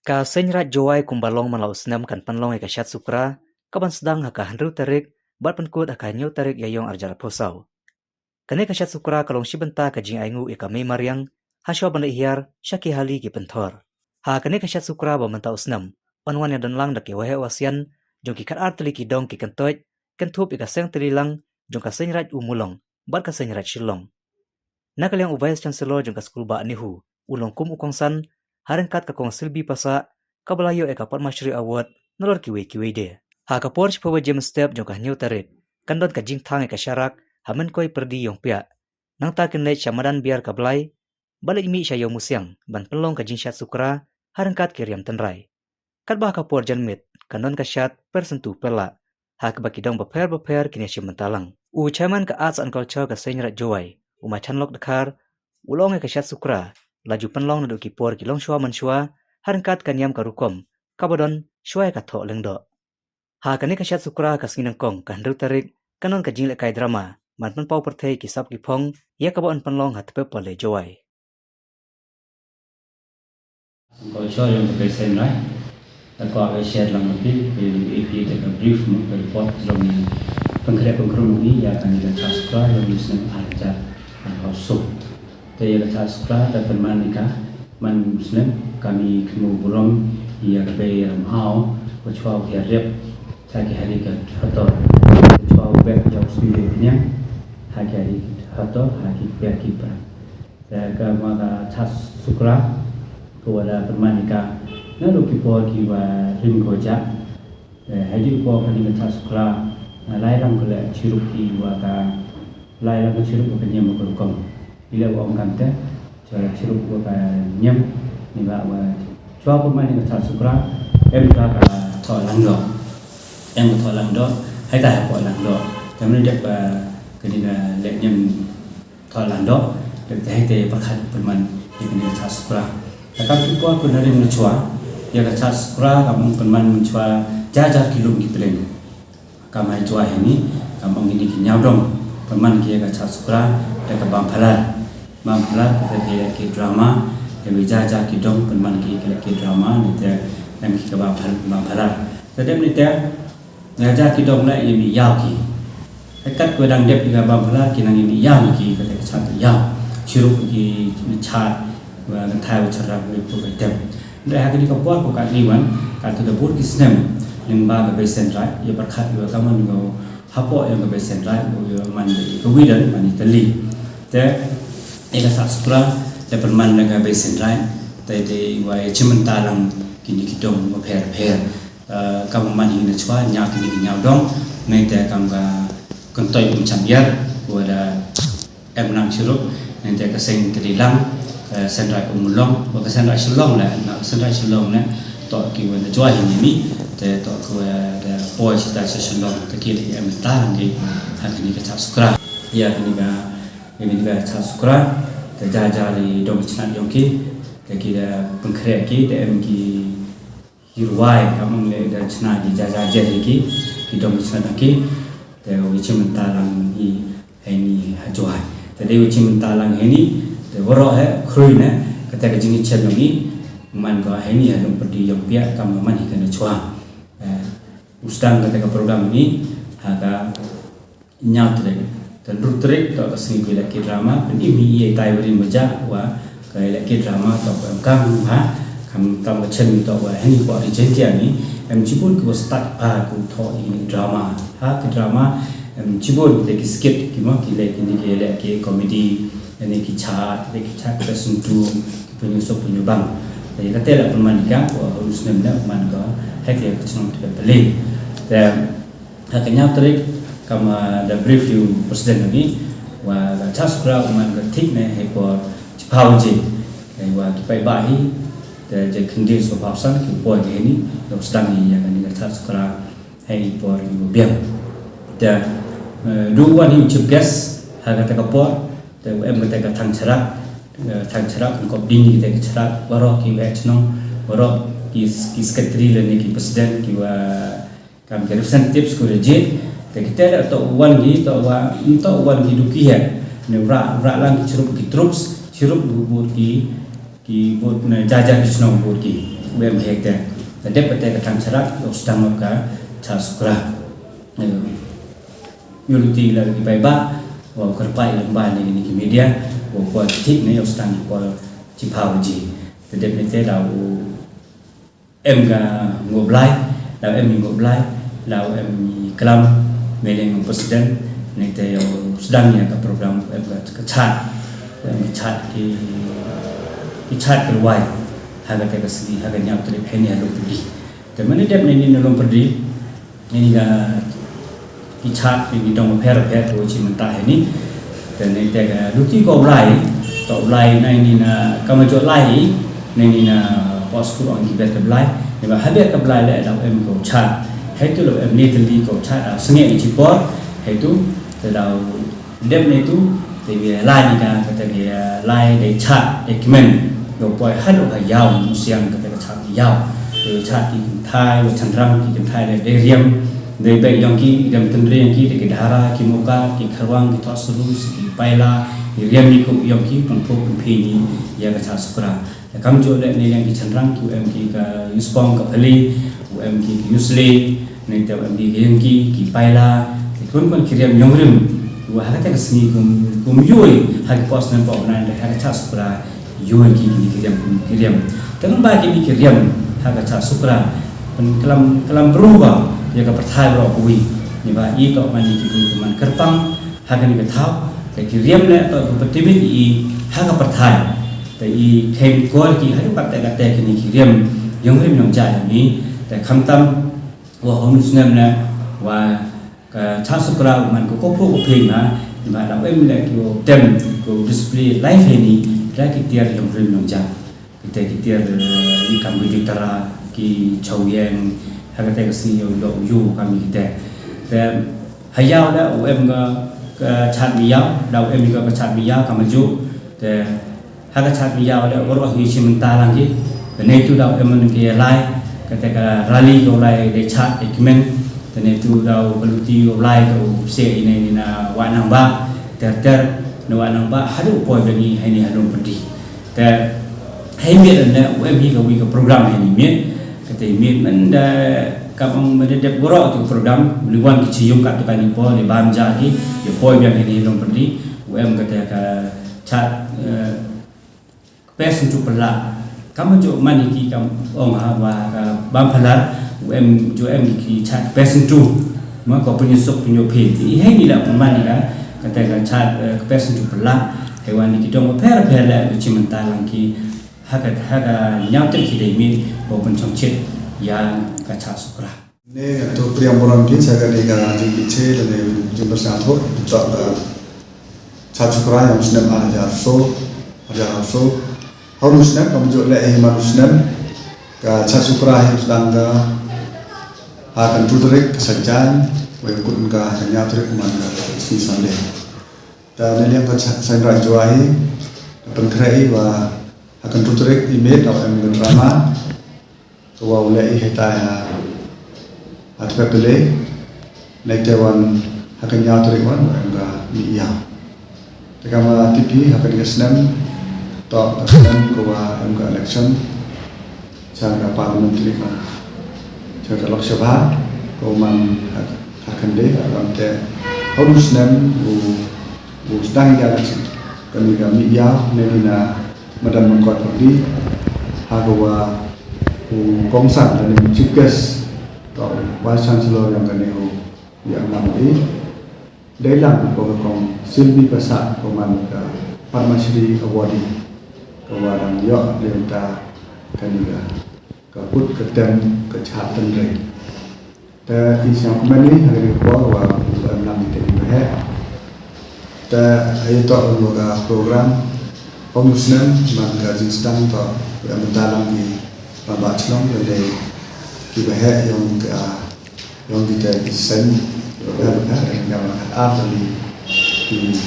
Ka senyrat jowai kumbalong malau senam kan panlong eka syat sukra, kaban sedang haka handru tarik, bat penkut haka nyu tarik yayong arjara posau. Kane ka syat sukra kalong shibenta ka jing aingu eka mei mariang, hasyo banda ihyar, syaki hali ki pentor. Ha kane ka syat sukra ba mentau senam, wanwan yang dan lang daki wahe wasian, jong ki kat arteli ki dong ki kentoit, kentup eka seng terilang, jong ka senyrat umulong, bat ka senyrat shilong. Nakal yang Vice Chancellor jong ka skul ba anihu, ulong kum ukongsan, harengkat ka kong silbi pasa, kabalayo eka pot masyri awat, nolor kiwe de. Ha ka porch pawa jem step jong ka nyu tarik, kandon ka jing thang eka syarak, hamen koi perdi yong pia. Nang ta kenai syamadan biar ka belai, balik mi sya yong musyang, ban pelong ka jing syat sukra, harengkat kiriam tenrai. Kat bah ka por janmit, kandon ka syat persentu pela. Ha ka baki dong beper kini syam mentalang. U chairman ka arts and culture ka senyrat jowai, umai chanlok dekar, ulong eka syat sukra, laju penlong nadu ki por ki long shua manshua, harengkat kanyam karukom, kabadon shua ka thok lengdo. Ha kani ka syat sukra ka singinang kong ka handru tarik, kanon ka jingle kai drama, man penpau perthei ki sap ki phong, ya kabon penlong hat pe pole jowai. Culture yang berkaitan right, aku akan share lang nanti di brief report dalam pengkerjaan ini ya akan kita subscribe yang bisa aja also. Tapi kita subscribe dan permanika man Muslim kami kemu belum ia kebai ramau, kecuali dia rep saya hari ke atau kecuali web yang sudah hari atau hari kiper. Saya kemana subscribe kepada permanika. Lalu kita kiwa rim koja, haji kita kini kita sekolah, layang kele cirup kiwa ka, layang cirup kita nyam berkom. Bila orang kante, cara cirup kita nyam, ni bawa. Cuma permanika sekolah, juga ka thọ langdo, thọ langdo, hay tak thọ langdo. Kami ni dapat kini lek nyam thọ langdo, dapat hay perkat perman kini kita sekolah. Kakak kita pun dari mencua. Ya kata sekolah kamu penman mencoba jajar kilom di pleng. Kamu coba ini kamu ini kinyau dong. Penman kia kata sekolah dekat Bampalar kita ke drama. Kami jajar kidong penman kia ke drama. Nanti kami ke Bampalar. Jadi nanti jajar kidong lah ini yau ki. Dekat kudang dep ke Bampalar kita ini yau ki kata satu yau. Curug ki cat. Wa thai ucara itu betul. Dah hari ini kapuat bukan liman, kalau kita kisnem limba ke besentrai, ia berkat juga kamu juga hapok yang ke besentrai, juga mandi kewidan mandi teli. Te, ia saat sekolah, dia berman dengan besentrai, tapi wai cuman talang kini kidong per, kamu mandi ini cuma nyak kini dong, nanti kamu kentoi macam biar, ada enam curug, nanti keseng terilang. Sendrai umulong, bukan sendrai selong lah, sendrai selong lah, tok kiwan jual ini, tok kiwan boy kita selong, kekiri yang mentah ni, hari ini kita sekolah, ya ini kita sekolah, kita jari dong cina yongki, kita pengkerja kita emki hirwai, kamu le dan cina di jajar jadi kita dong cina ki, kita uci mentalang ini jual, jadi uci mentalang ini. Warok krui na kata kejingi cedongi man ko ini yang perdi yang pihak kamu man ikan cua ustang kata ke program ini haga nyatrik dan rutrik atau kesini bila ke drama ini ia taiwari meja wa kayak ke drama atau kamu kamu tahu cedong atau ini ko agensia ni cipun ko start aku thọ ini drama ke drama cipun kita skip kimo kile ke komedi ini kicat kita sentuh penyusup penyubang. Jadi kata lah permanika, harus nampak permanika, hekaya kecenang tidak beli. Dan akhirnya trik kamu ada review presiden lagi, wah cas sekolah permanika tik nih hekor cepat je, wah kita bayi, dan jadi kendi sopasan kita ini yang sedang ni yang ni cas sekolah hekor ibu biang. Dan dua ni ucap gas, harga tekapor. Tapi kita tang cerak untuk dini kita cerak warok kita cenong warok kisketri lagi kita presiden kita kami representative sekurang kita ada atau wan gitu atau wan hidupi ya rak lang cirup ki troops cirup buat ki buat jajah ki cenong buat ki UM hektar. Tadi pada ketang serak sedang maka cha sukra. Yuluti lagi baiba wa kerpai lemban ni ki media wa ko tik ne sedang ko cipawaji. Tadi pada lau em ga ngoblai lau em ngoblai lau em kelam meleng presiden ni te sedang ya ka program em ga chat ki chat kerwai haga te kasli haga nyap tele heni halu pudi te mani dep ni nolong pudi ni ga ki chat ni dong per to chi menta heni te ni te ga luti ko lai to lai nai ni na kamajo lai ni na posku on ki bet lai ni ba habet ka lai le dau em ko chat hai tu lo em ni teli ko chat sengi ni chi por hai tu te dau dep ni tu te lai ni ga te lai de chat ekmen yo poi had o yao siang ka ka chat yao de chat ki thai lo chandram ki thai de riam de be yong ki dam tun riam ki de dhara ki moka ki kharwang ki thosru ki paila riam ni ko yong ki pun pho pun phi ni ya ka chat sukra kam jo le ne yang ki chandram ki em ki ka yuspong ka phali em ki usle ne te em ki yong ki paila ki kun kun ki riam yong rim wa ha ta ka sni kum yoi ha ki pos nan po nan de ha ka chat sukra yoi ki kiriam kan ba ki kiriam ha ka cha sukra pen kelam berubah ya ka perthai ro kui ni ba I to man ki ku man kerpang ha ka ni ka thau te kiriam le to petibit I ha ka perthai te I khem ko ki ha ka te ka te ki ni kiriam yong rim nong ja ni te kham tam wa hom snem na wa ka cha sukra man ko pro ko phin na ni ba da em le ki tem ko display live ni ra ki tiar yang rim nong ja kita ki tiar I kam bi tara ki chau yang ha ka te ka si yo yu kam kita te hayao da em ga chat mi yao da em ga chat mi yao kam ju te ha ka chat mi yao da ro hi chim ta lang ki ne tu da em ki lai ka te ka rally go lai de chat ekmen te ne tu da baluti go lai ko se ni na wa nang ba ter no anang ba hadu poi bani hai ni halong padi ta hai mi dan em hi ka wi ka program hai ni mi kate mi man da kapang medep goro tu program liwan ki cium ka tu kan po le bam ja ki yo poi biang hai ni halong padi em kate ka chat pesen tu pala kam jo mani ki kam ong ha wa ka bam phala em jo em ki chat pesen tu ma ko punyo sok punyo phe ti hai ni la mani ka kata chat pesen tu pala hewan ni kita mau per la cimenta langki haka nyam ter ki dei mi bo pen chong chet ya ka cha sukra ne to priam boram ki saga de ga ji che de jum bersa tho to cha sukra yang snem aja so harus snem kam jo le himan snem ka cha sukra yang sedang ga akan tutrek sajan wa kun ka hanya trek man si sande dan yang ka sain rajwai pengkrai wa akan tutrek email atau drama to wa ulai heta atau pele naik jawan akan nyatu wan enggak iya tekama TV akan kesnem to kesnem ko wa enggak election cara parliamentary kan cara Lok Sabha ko man akan deh akan te harus nem bu sedang election kami iya nenina madam mengkot pergi hagawa kongsan dan cikas atau vice chancellor yang kaneo yang namai dailang ko kong silbi pasa ko man ka Padmasri awadi kawadang yo denta kaniga ka put ketem kecatan rei ta isang kumani hari ko wa lam te he ta ayo ga program Muslim maka jistang to yang dalam di babat long dari kibah yang kita sen yang ada di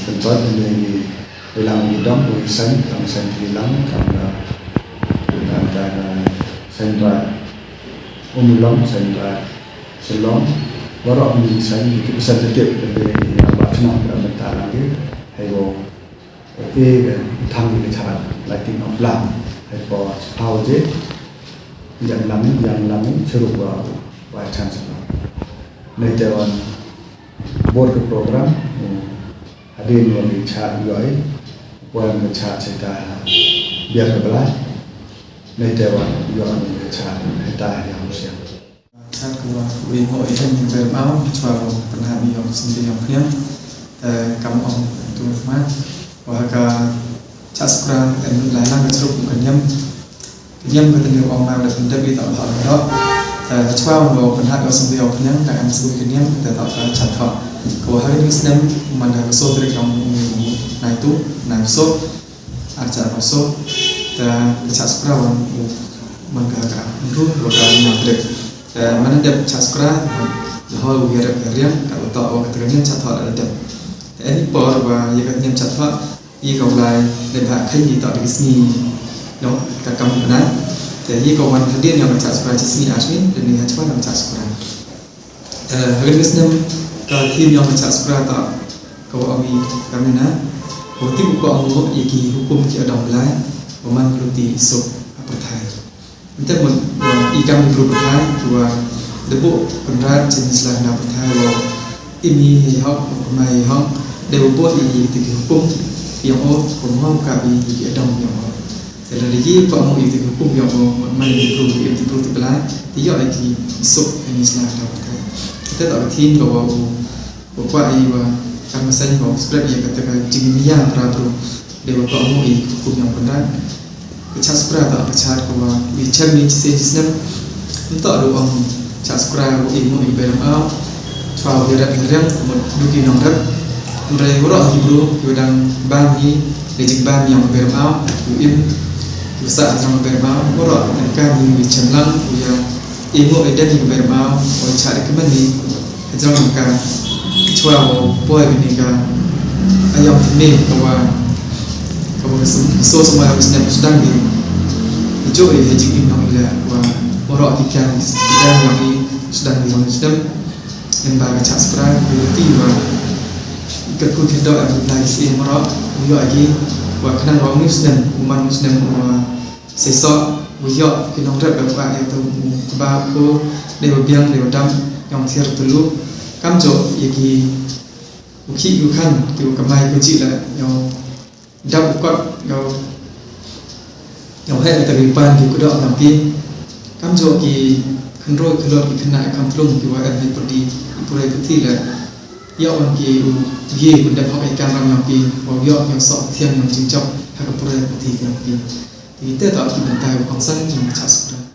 tempat di dalam bidang sen kami sen bilang karena ada sentra umulong sentra selong warok di sen itu bisa tetap dari babat long yang dalam di ayo tham dự cái lighting of lamp hay có power jet yang lami seru wa chance ne dewan board program hadir wali chat yoi wan ke chat cerita biar ke belah ne dewan yon ke chat heta yang usia chat của vì hội thêm về báo cho penat yang sendiri yang kliang kamu om tu mah wa ka chat sekarang dan lain lain seru kenyam cái tình ông mang được đặc biệt tạo thọ đó cho vào phần hát ở sân video nhắn tại anh suy cái nhắn để tạo ra chặt thọ của hai đứa xem mình đã số từ trong này tú này số chặt vào số và chặt vào mình cả rút của cả nhà được mình đẹp chặt ra hồi về được riêng cả tạo cái nhắn chặt thọ là đẹp anh bỏ và những cái nhắn chặt thọ y còn lại để bạn thấy gì tạo được cái gì đó cả cầm cái này jadi kawan hadir yang baca sekolah di sini Asmin dan lihat cepat yang baca sekolah. Hari ini kalau tim yang baca sekolah tak kau ami kami na, bukti buku anggo iki hukum ki ada mulai, peman keluti isuk pertai. Kita pun ikan perlu pertai, dua debu penrat jenis lain dah pertai. Ini hak pemai hak debu buat iki tiga hukum yang pemohon kami iki ada yang jadi dia pak mau itu hukum yang mana itu terbelah dia lagi isuk ini selama dapat kita tak bertin bahwa ini karena saya bahwa sebenarnya katakan jingnya teratur dia pak mau itu hukum yang benar kecas sekolah tak kecas bahwa bicara ni sistem untuk ada orang kecas sekolah ilmu ibadah soal berat duki nongkat mulai orang hibru kadang bani lejik bani yang berbau saat sama berbau, orang kan yang bicara yang ilmu ada yang berbau, orang cari kemana ni, jangan kan kecuali boleh ni kan ayam ini kawan so semua yang sedang ni, jauh ini jadi orang ini, orang ikan yang ini sedang yang bagi cak sekarang berarti ikat kulit doa lagi sih orang lagi kenang orang Muslim, umat Muslim sesok wujud kita orang berbuat itu kebahagiaan lebihan lebam yang tiada perlu kamjo yaki ukhi yukan kiu kamai kunci lah yang dap ukot yang hai terlibat di kuda tapi kamjo ki kendro keluar ki kena kamplung ki wa ai perdi pulai putih lah ya orang ki ye benda pakai ikan ram yang ki yang sok tiang yang cincok harap pulai putih yang ki kita tak kita bentai bangsa yang macam